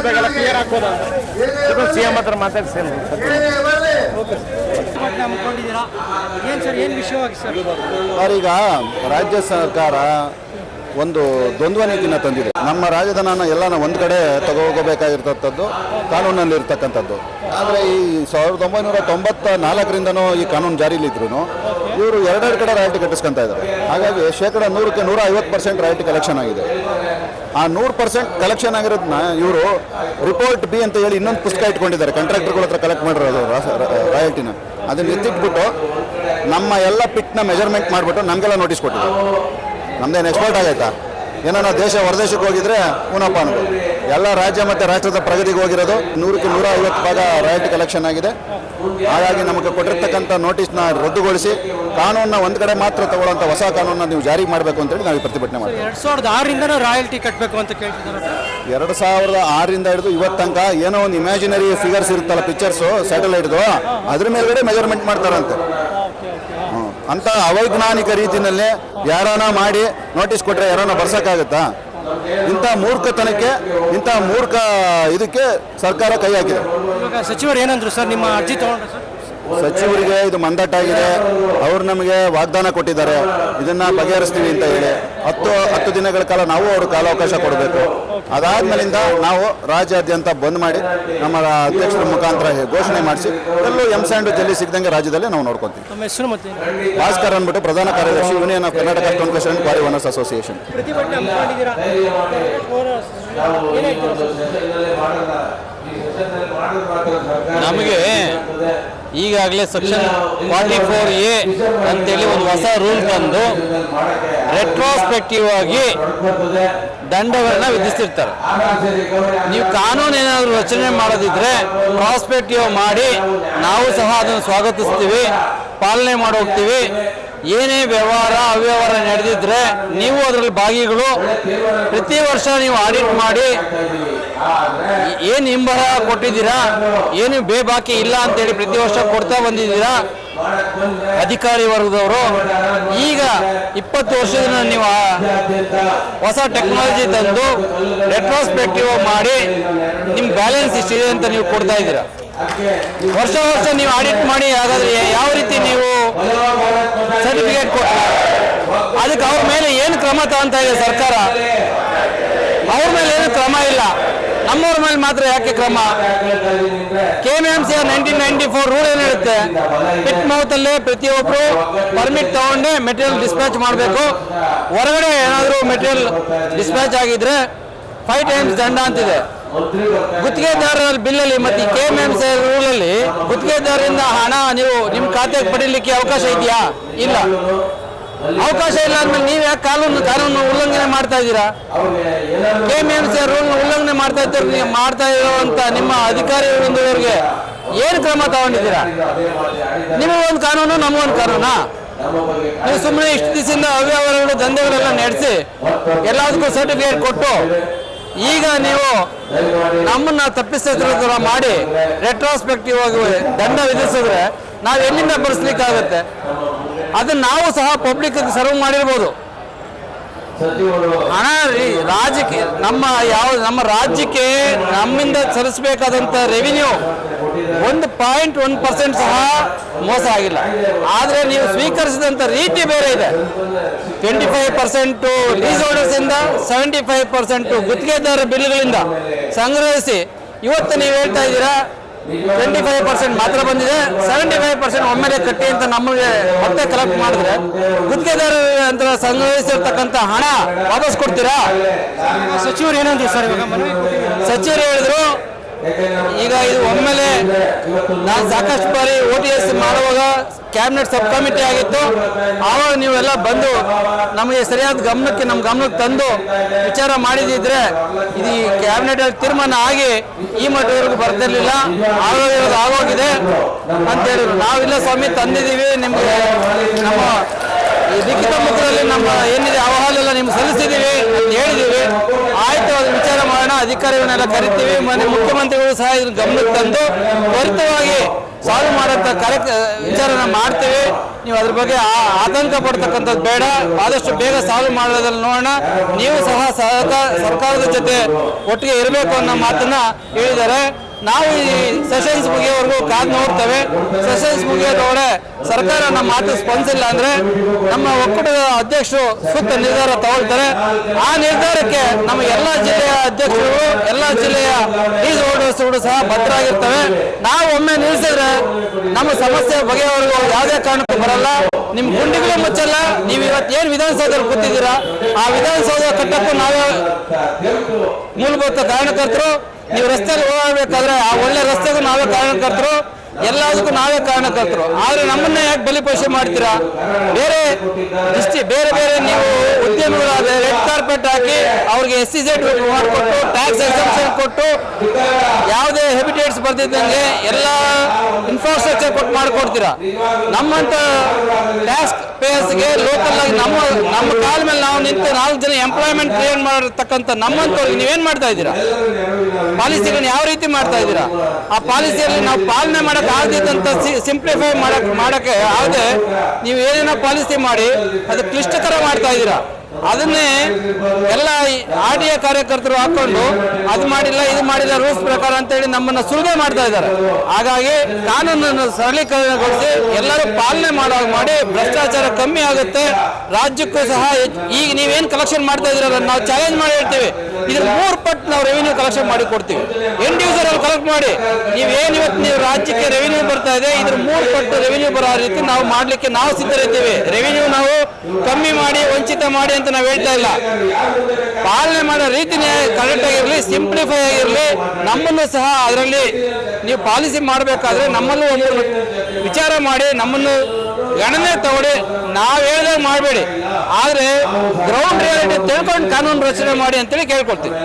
ಬೇಕಲ್ಲ clear ಆಗ್ಬೋದ CM ಹತ್ರ ಮಾತಾಡ್ಸೇನು sir, ಈಗ ರಾಜ್ಯ ಸರ್ಕಾರ ಒಂದು ದ್ವಂದ್ವ ನೀತಿನ ತಂದಿದೆ. ನಮ್ಮ ರಾಜಧಾನಿನ ಎಲ್ಲನ ಒಂದು ಕಡೆ ತಗೋಬೇಕಾಗಿರ್ತಕ್ಕಂಥದ್ದು ಕಾನೂನಲ್ಲಿ ಇರ್ತಕ್ಕಂಥದ್ದು. ಆದರೆ ಈ 1994ರಿಂದನೂ ಈ ಕಾನೂನು ಜಾರಿಲಿದ್ರು ಇವರು ಎರಡೆರಡು ಕಡೆ ರಾಯಲ್ಟಿ ಕಟ್ಟಿಸ್ಕೊಂತ ಇದ್ದಾರೆ. ಹಾಗಾಗಿ ಶೇಕಡ 100ಕ್ಕೆ 150% ರಾಯಲ್ಟಿ ಕಲೆಕ್ಷನ್ ಆಗಿದೆ. ಆ 100% ಕಲೆಕ್ಷನ್ ಆಗಿರೋದನ್ನ ಇವರು ರಿಪೋರ್ಟ್ ಬಿ ಅಂತ ಹೇಳಿ ಇನ್ನೊಂದು ಪುಸ್ತಕ ಇಟ್ಕೊಂಡಿದ್ದಾರೆ. ಕಾಂಟ್ರಾಕ್ಟರ್ಗಳ ಹತ್ರ ಕಲೆಕ್ಟ್ ಮಾಡಿರೋದು ರಾಯಲ್ಟಿನ ಅದನ್ನ ಎತ್ತಿಟ್ಬಿಟ್ಟು ನಮ್ಮ ಎಲ್ಲ ಪಿಟ್ನ ಮೆಜರ್ಮೆಂಟ್ ಮಾಡಿಬಿಟ್ಟು ನಮಗೆಲ್ಲ ನೋಟಿಸ್ ಕೊಟ್ಟಿದ್ದಾರೆ. ನಮ್ದೇನು ಎಕ್ಸ್ಪೋರ್ಟ್ ಆಗೈತಾ? ಏನೋ ನಾವು ಹೊರದೇಶಕ್ಕೆ ಹೋಗಿದ್ರೆ ಪುನಃ ಅನ್ಬೋದು. ಎಲ್ಲ ರಾಜ್ಯ ಮತ್ತು ರಾಷ್ಟ್ರದ ಪ್ರಗತಿಗೆ ಹೋಗಿರೋದು 100ಕ್ಕೆ 150 ಭಾಗ ರಾಯಲ್ಟಿ ಕಲೆಕ್ಷನ್ ಆಗಿದೆ. ಹಾಗಾಗಿ ನಮಗೆ ಕೊಟ್ಟಿರ್ತಕ್ಕಂಥ ನೋಟಿಸ್ನ ರದ್ದುಗೊಳಿಸಿ ಕಾನೂನನ್ನ ಒಂದು ಕಡೆ ಮಾತ್ರ ತಗೊಳ್ಳೋಂಥ ಹೊಸ ಕಾನೂನನ್ನ ನೀವು ಜಾರಿ ಮಾಡಬೇಕು ಅಂತೇಳಿ ನಾವು ಪ್ರತಿಭಟನೆ ಮಾಡ್ತೀವಿ. 2006ರಿಂದ ರಾಯಲ್ಟಿ ಕಟ್ಟಬೇಕು ಅಂತ ಕೇಳ್ತಿದ್ದಾರೆ. 2006ರಿಂದ ಹಿಡಿದು ಇವತ್ತು ತನಕ ಏನೋ ಒಂದು ಇಮ್ಯಾಜಿನರಿ ಫಿಗರ್ಸ್ ಇರುತ್ತಲ್ಲ, ಪಿಕ್ಚರ್ಸು ಸ್ಯಾಟಲೈಟ್ದು, ಅದ್ರ ಮೇಲ್ಗಡೆ ಮೆಜರ್ಮೆಂಟ್ ಮಾಡ್ತಾರಂತೆ. ಅಂತ ಅವೈಜ್ಞಾನಿಕ ರೀತಿಯಲ್ಲಿ ಯಾರಾನ ಮಾಡಿ ನೋಟಿಸ್ ಕೊಟ್ಟರೆ ಯಾರಾನ ಬರ್ಸೋಕ್ಕಾಗುತ್ತಾ? ಇಂಥ ಮೂರ್ಖತನಕ್ಕೆ, ಇಂಥ ಮೂರ್ಖ ಇದಕ್ಕೆ ಸರ್ಕಾರ ಕೈ ಹಾಕಿದೆ. ಸಚಿವರು ಏನಂದ್ರು ಸರ್ ನಿಮ್ಮ ಅರ್ಜಿ ತಗೊಂಡ್ರೆ? ಸಚಿವರಿಗೆ ಇದು ಮಂದಟ್ಟಾಗಿದೆ. ಅವರು ನಮಗೆ ವಾಗ್ದಾನ ಕೊಟ್ಟಿದ್ದಾರೆ ಇದನ್ನು ಬಗೆಹರಿಸ್ತೀವಿ ಅಂತ ಹೇಳಿ. 10 ದಿನಗಳ ಕಾಲ ನಾವು ಅವರು ಕಾಲಾವಕಾಶ ಕೊಡಬೇಕು. ಅದಾದ್ಮೇಲಿಂದ ನಾವು ರಾಜ್ಯಾದ್ಯಂತ ಬಂದ್ ಮಾಡಿ ನಮ್ಮ ಅಧ್ಯಕ್ಷರ ಮುಖಾಂತರ ಘೋಷಣೆ ಮಾಡಿಸಿ ಎಲ್ಲೂ ಎಂಸ್ಯಾಂಡು ಜಲ್ಲಿ ಸಿಗದಂಗೆ ರಾಜ್ಯದಲ್ಲಿ ನಾವು ನೋಡ್ಕೊತೀವಿ. ನಮ್ಮ ಹೆಸರು ಮತ್ತೆ? ಭಾಸ್ಕರ್ ಅಂದ್ಬಿಟ್ಟು ಪ್ರಧಾನ ಕಾರ್ಯದರ್ಶಿ, union of Karnataka stone crusher and quarry owners association. ನಮಗೆ ಈಗಾಗಲೇ ಸೆಕ್ಷನ್ 44A ಅಂತೇಳಿ ಒಂದು ಹೊಸ ರೂಲ್ ತಂದು ರೆಟ್ರೋಸ್ಪೆಕ್ಟಿವ್ ಆಗಿ ದಂಡಗಳನ್ನ ವಿಧಿಸ್ತಿರ್ತಾರೆ. ನೀವು ಕಾನೂನು ಏನಾದರೂ ರಚನೆ ಮಾಡೋದಿದ್ರೆ ಪ್ರಾಸ್ಪೆಕ್ಟಿವ್ ಮಾಡಿ ನಾವು ಸಹ ಅದನ್ನು ಸ್ವಾಗತಿಸ್ತೀವಿ, ಪಾಲನೆ ಮಾಡಿ ಹೋಗ್ತೀವಿ. ಏನೇ ವ್ಯವಹಾರ ಅವ್ಯವಹಾರ ನಡೆದಿದ್ರೆ ನೀವು ಅದರಲ್ಲಿ ಭಾಗಿಗಳು. ಪ್ರತಿ ವರ್ಷ ನೀವು ಆಡಿಟ್ ಮಾಡಿ ಏನು ಹಿಂಬರ ಕೊಟ್ಟಿದ್ದೀರಾ, ಏನು ಬೇಬಾಕಿ ಇಲ್ಲ ಅಂತೇಳಿ ಪ್ರತಿ ವರ್ಷ ಕೊಡ್ತಾ ಬಂದಿದ್ದೀರಾ ಅಧಿಕಾರಿ ವರ್ಗದವರು. ಈಗ 20 ವರ್ಷದಿಂದ ನೀವು ಹೊಸ ಟೆಕ್ನಾಲಜಿ ತಂದು ರೆಟ್ರೋಸ್ಪೆಕ್ಟಿವ್ ಮಾಡಿ ನಿಮ್ಮ ಬ್ಯಾಲೆನ್ಸ್ ಇಷ್ಟಿದೆ ಅಂತ ನೀವು ಕೊಡ್ತಾ ಇದ್ದೀರಾ. ವರ್ಷ ನೀವು ಆಡಿಟ್ ಮಾಡಿ ಹಾಗಾದ್ರೆ ಯಾವ ರೀತಿ ನೀವು ಸರ್ಟಿಫಿಕೇಟ್ ಕೊಟ್ಟ? ಅದಕ್ಕೆ ಅವ್ರ ಮೇಲೆ ಏನು ಕ್ರಮ ತಗೊಂತಾ ಇದೆ ಸರ್ಕಾರ? ಅವ್ರ ಮೇಲೆ ಏನು ಕ್ರಮ ಇಲ್ಲ, ನಮ್ಮವ್ರ ಮೇಲೆ ಮಾತ್ರ ಯಾಕೆ ಕ್ರಮ? KMMC 1994 ರೂಲ್ ಏನು ಹೇಳುತ್ತೆ? ಪಿಟ್ ಮೌತಲ್ಲೇ ಪ್ರತಿಯೊಬ್ಬರು ಪರ್ಮಿಟ್ ತಗೊಂಡೆ ಮೆಟೀರಿಯಲ್ ಡಿಸ್ಪ್ಯಾಚ್ ಮಾಡಬೇಕು. ಹೊರಗಡೆ ಏನಾದರೂ ಮೆಟೀರಿಯಲ್ ಡಿಸ್ಪ್ಯಾಚ್ ಆಗಿದ್ರೆ 5 times ದಂಡ ಅಂತಿದೆ. ಗುತ್ತಿಗೆದಾರರ ಬಿಲ್ಲಲ್ಲಿ ಮತ್ತು KMMC ರೂಲಲ್ಲಿ ಗುತ್ತಿಗೆದಾರರಿಂದ ಹಣ ನೀವು ನಿಮ್ಮ ಖಾತೆಗೆ ಪಡೀಲಿಕ್ಕೆ ಅವಕಾಶ ಇದೆಯಾ? ಇಲ್ಲ. ಅವಕಾಶ ಇಲ್ಲ ಅಂದ್ಮೇಲೆ ನೀವು ಯಾಕೆ ಕಾನೂನು ಉಲ್ಲಂಘನೆ ಮಾಡ್ತಾ ಇದ್ದೀರಾ? KMMC ರೂಲ್ನ ಉಲ್ಲಂಘನೆ ಮಾಡ್ತಾ ಇರುವಂತ ನಿಮ್ಮ ಅಧಿಕಾರಿಗಳಿಗೆ ಏನು ಕ್ರಮ ತಗೊಂಡಿದ್ದೀರಾ? ನಿಮಗೊಂದು ಕಾನೂನು, ನಮಗೊಂದು ಕಾನೂನಾ? ನೀವು ಸುಮ್ಮನೆ ಇಷ್ಟು ದಿವಸದಿಂದ ಅವ್ಯವಹಾರಗಳು ದಂಧೆಗಳೆಲ್ಲ ನಡೆಸಿ ಎಲ್ಲದಕ್ಕೂ ಸರ್ಟಿಫಿಕೇಟ್ ಕೊಟ್ಟು ಈಗ ನೀವು ನಮ್ಮನ್ನ ತಪ್ಪಿಸ್ತಾ ಮಾಡಿ ರೆಟ್ರೋಸ್ಪೆಕ್ಟಿವ್ ಆಗಿ ದಂಡ ವಿಧಿಸಿದ್ರೆ ನಾವು ಎಲ್ಲಿಂದ ಭರಿಸ್ಲಿಕ್ಕಾಗತ್ತೆ? ಅದನ್ನ ನಾವು ಸಹ ಪಬ್ಲಿಕ್ ಸರ್ವ್ ಮಾಡಿರ್ಬೋದು. ಹಣ ರಾಜ್ಯಕ್ಕೆ ನಮ್ಮ ರಾಜ್ಯಕ್ಕೆ ನಮ್ಮಿಂದ ಸಲ್ಲಿಸಬೇಕಾದಂಥ ರೆವಿನ್ಯೂ 1.1% ಸಹ ಮೋಸ ಆಗಿಲ್ಲ. ಆದರೆ ನೀವು ಸ್ವೀಕರಿಸಿದಂಥ ರೀತಿ ಬೇರೆ ಇದೆ. 25% ಲೀಸ್ ಹೋಲ್ಡರ್ಸ್ ಇಂದ 75% ಗುತ್ತಿಗೆದಾರರ ಬಿಲ್ಗಳಿಂದ ಸಂಗ್ರಹಿಸಿ ಇವತ್ತು ನೀವು ಹೇಳ್ತಾ ಇದ್ದೀರಾ 25% ಮಾತ್ರ ಬಂದಿದೆ, 75% ಒಮ್ಮೆಲೆ ಕಟ್ಟಿ ಅಂತ ನಮಗೆ ಮತ್ತೆ ಕಲೆಕ್ಟ್ ಮಾಡಿದ್ರೆ ಗುತ್ತಿಗೆದಾರರ ಅಂತ ಸಂಗ್ರಹಿಸಿರ್ತಕ್ಕಂಥ ಹಣ ವಾಪಸ್ ಕೊಡ್ತೀರಾ? ಸಚಿವರು ಏನಂದ್ರು ಸರ್? ಸಚಿವರು ಹೇಳಿದ್ರು ಈಗ ಇದು ಒಮ್ಮೆಲೆ ನಾನು ಸಾಕಷ್ಟು ಬಾರಿ OTS ಮಾಡುವಾಗ ಕ್ಯಾಬಿನೆಟ್ ಸಬ್ ಕಮಿಟಿ ಆಗಿತ್ತು. ಆವಾಗ ನೀವೆಲ್ಲ ಬಂದು ನಮಗೆ ಸರಿಯಾದ ನಮ್ಮ ಗಮನಕ್ಕೆ ತಂದು ವಿಚಾರ ಮಾಡಿದಿದ್ರೆ ಇದು ಕ್ಯಾಬಿನೆಟಲ್ಲಿ ತೀರ್ಮಾನ ಆಗಿ ಈ ಮಟ್ಟವರೆಗೂ ಬರ್ತಿರ್ಲಿಲ್ಲ. ಆಗೋಗಿದೆ ಅಂತ ಹೇಳಿದ್ರು. ನಾವಿಲ್ಲ ಸ್ವಾಮಿ ತಂದಿದ್ದೀವಿ, ನಿಮಗೆ ನಮ್ಮ ಈ ಲಿಖಿತ ಮುಖದಲ್ಲಿ ನಮ್ಮ ಏನಿದೆ ಅಹವಾಲೆಲ್ಲ ನಿಮ್ಗೆ ಸಲ್ಲಿಸಿದ್ದೀವಿ ಅಂತ ಹೇಳಿದ್ದೀವಿ. ಆಯ್ತು, ಅದು ವಿಚಾರ ಮಾಡೋಣ, ಅಧಿಕಾರಿಗಳನ್ನೆಲ್ಲ ಕರಿತೀವಿ. ಮುಖ್ಯಮಂತ್ರಿಗಳು ಸಹ ಇದನ್ನು ಗಮನಕ್ಕೆ ತಂದು ತ್ವರಿತವಾಗಿ ಸಾಲ್ವ್ ಮಾಡೋಂಥ ವಿಚಾರನ ಮಾಡ್ತೀವಿ. ನೀವು ಅದ್ರ ಬಗ್ಗೆ ಆತಂಕ ಪಡ್ತಕ್ಕಂಥದ್ದು ಬೇಡ, ಆದಷ್ಟು ಬೇಗ ಸಾಲ್ವ್ ಮಾಡೋದ್ರಲ್ಲಿ ನೋಡೋಣ. ನೀವು ಸಹ ಸರ್ಕಾರದ ಜೊತೆ ಒಟ್ಟಿಗೆ ಇರಬೇಕು ಅನ್ನೋ ಮಾತನ್ನ ಹೇಳಿದ್ದಾರೆ. ನಾವು ಈ ಸೆಷನ್ಸ್ ಮುಗಿಯೋವರೆಗೂ ಕಾದು ನೋಡ್ತೇವೆ. ಸೆಷನ್ಸ್ ಮುಗಿಯೋದೊಳಗೆ ಸರ್ಕಾರ ನಮ್ಮ ಮಾತು ಸ್ಪಂದಿಸಿಲ್ಲ ಅಂದರೆ ನಮ್ಮ ಒಕ್ಕೂಟದ ಅಧ್ಯಕ್ಷರು ಸೂಕ್ತ ನಿರ್ಧಾರ ತಗೊಳ್ತಾರೆ. ಆ ನಿರ್ಧಾರಕ್ಕೆ ನಮ್ಮ ಎಲ್ಲ ಜಿಲ್ಲೆಯ ಅಧ್ಯಕ್ಷರು, ಎಲ್ಲ ಜಿಲ್ಲೆಯ ಲೀಸ್ ಹೋಲ್ಡರ್ಸ್ಗಳು ಸಹ ಬದ್ಧರಾಗಿರ್ತವೆ. ನಾವು ಒಮ್ಮೆ ನಿಲ್ಲಿಸಿದ್ರೆ ನಮ್ಮ ಸಮಸ್ಯೆ ಬಗೆಯವರೆಗೂ ಯಾವುದೇ ಕಾರಣಕ್ಕೂ ಬರಲ್ಲ. ನಿಮ್ಮ ಗುಂಡಿಗಳು ಮುಚ್ಚಲ್ಲ. ನೀವು ಇವತ್ತೇನು ವಿಧಾನಸೌಧದಲ್ಲಿ ಕೂತಿದ್ದೀರಾ, ಆ ವಿಧಾನಸೌಧ ಕಟ್ಟಕ್ಕೂ ನಾವೇ ಮೂಲಭೂತ ಕಾರಣಕರ್ತರು. ನೀವು ರಸ್ತೆಯಲ್ಲಿ ಓಡಾಡಬೇಕಾದ್ರೆ ಆ ಒಳ್ಳೆ ರಸ್ತೆಗೂ ನಾವೇ ಕಾರಣಕರ್ತರು, ಎಲ್ಲದಕ್ಕೂ ನಾವೇ ಕಾರಣಕರ್ತರು. ಆದರೆ ನಮ್ಮನ್ನ ಯಾಕೆ ಬಲಿಪಶು ಮಾಡ್ತೀರಾ? ಬೇರೆ ಬೇರೆ ನೀವು ಉದ್ಯಮಿಗಳಾದ ರೆಡ್ ಕಾರ್ಪೆಟ್ ಹಾಕಿ ಅವ್ರಿಗೆ SEZ ಮಾಡಿಕೊಟ್ಟು, ಟ್ಯಾಕ್ಸ್ ಎಕ್ಸೆಂಪ್ಷನ್ ಕೊಟ್ಟು, ಯಾವುದೇ ಹೆಬಿಟೇಟ್ಸ್ ಬರ್ತಿದ್ದಂಗೆ ಎಲ್ಲ ಇನ್ಫ್ರಾಸ್ಟ್ರಕ್ಚರ್ ಕೊಟ್ಟು ಮಾಡಿಕೊಡ್ತೀರಾ. ನಮ್ಮಂತ ಟ್ಯಾಕ್ಸ್ ಪೇಯರ್ಸ್ಗೆ ಲೋಕಲ್ ಆಗಿ ನಮ್ಮ ಕಾಲ ಮೇಲೆ ನಾವು ನಿಂತು 4 ಜನ ಎಂಪ್ಲಾಯ್ಮೆಂಟ್ ಕ್ರಿಯೇಟ್ ಮಾಡಿರ್ತಕ್ಕಂಥ ನಮ್ಮಂತವ್ರಿಗೆ ನೀವೇನು ಮಾಡ್ತಾ ಇದ್ದೀರಾ? ಪಾಲಿಸಿಗಳನ್ನ ಯಾವ ರೀತಿ ಮಾಡ್ತಾ ಇದ್ದೀರಾ? ಆ ಪಾಲಿಸಿಯಲ್ಲಿ ನಾವು ಪಾಲನೆ ಮಾಡಕ್ಕೆ ಆಗದಿದ್ದಂತ ಸಿಂಪ್ಲಿಫೈ ಮಾಡಕ್ಕೆ ಆಗದೆ ನೀವು ಏನೇನೋ ಪಾಲಿಸಿ ಮಾಡಿ ಅದು ಕ್ಲಿಷ್ಟಕರ ಮಾಡ್ತಾ ಇದ್ದೀರಾ. ಅದನ್ನೇ ಎಲ್ಲ RDA ಕಾರ್ಯಕರ್ತರು ಹಾಕೊಂಡು ಅದು ಮಾಡಿಲ್ಲ ಇದು ಮಾಡಿಲ್ಲ ರೂಲ್ಸ್ ಪ್ರಕಾರ ಅಂತೇಳಿ ನಮ್ಮನ್ನು ಸುಲಿಗೆ ಮಾಡ್ತಾ ಇದ್ದಾರೆ. ಹಾಗಾಗಿ ಕಾನೂನನ್ನು ಸರಳೀಕರಣಗೊಳಿಸಿ ಎಲ್ಲರೂ ಪಾಲನೆ ಮಾಡಿ ಭ್ರಷ್ಟಾಚಾರ ಕಮ್ಮಿ ಆಗುತ್ತೆ. ರಾಜ್ಯಕ್ಕೂ ಸಹ ಈಗ ನೀವೇನು ಕಲೆಕ್ಷನ್ ಮಾಡ್ತಾ ಇದ್ದೀರಲ್ಲ, ನಾವು ಚಾಲೆಂಜ್ ಮಾಡಿ ಹೇಳ್ತೀವಿ, ಇದ್ರ 3 ಪಟ್ಟು ನಾವು ರೆವಿನ್ಯೂ ಕಲೆಕ್ಷನ್ ಮಾಡಿ ಕೊಡ್ತೀವಿ. ಇಂಡಿವಿಜುವಲ್ ಅಲ್ಲಿ ಕಲೆಕ್ಟ್ ಮಾಡಿ ನೀವೇನು ಇವತ್ತು ನೀವು ರಾಜ್ಯಕ್ಕೆ ರೆವಿನ್ಯೂ ಬರ್ತಾ ಇದೆ, ಇದ್ರ 3 ಪಟ್ಟು ರೆವಿನ್ಯೂ ಬರೋ ರೀತಿ ನಾವು ಮಾಡಲಿಕ್ಕೆ ನಾವು ಸಿದ್ಧರಿದ್ದೀವಿ. ರೆವಿನ್ಯೂ ನಾವು ಕಮ್ಮಿ ಮಾಡಿ ವಂಚಿತ ಮಾಡಿ ಅಂತ ನಾವು ಹೇಳ್ತಾ ಇಲ್ಲ. ಪಾಲನೆ ಮಾಡೋ ರೀತಿನೇ ಕರೆಕ್ಟ್ ಆಗಿರಲಿ, ಸಿಂಪ್ಲಿಫೈ ಆಗಿರಲಿ. ನಮ್ಮನ್ನು ಸಹ ಅದರಲ್ಲಿ ನೀವು ಪಾಲಿಸಿ ಮಾಡಬೇಕಾದ್ರೆ ನಮ್ಮಲ್ಲೂ ಒಂದು ವಿಚಾರ ಮಾಡಿ ನಮ್ಮನ್ನು ಗಣನೆ ತಗೊಳ್ಳಿ. ನಾವು ಹೇಳಿದಾಗ ಮಾಡಬೇಡಿ, ಆದರೆ ಗ್ರೌಂಡ್ ರಿಯಾಲಿಟಿ ತಿಳ್ಕೊಂಡು ಕಾನೂನು ರಚನೆ ಮಾಡಿ ಅಂತೇಳಿ ಕೇಳ್ಕೊಳ್ತೀವಿ.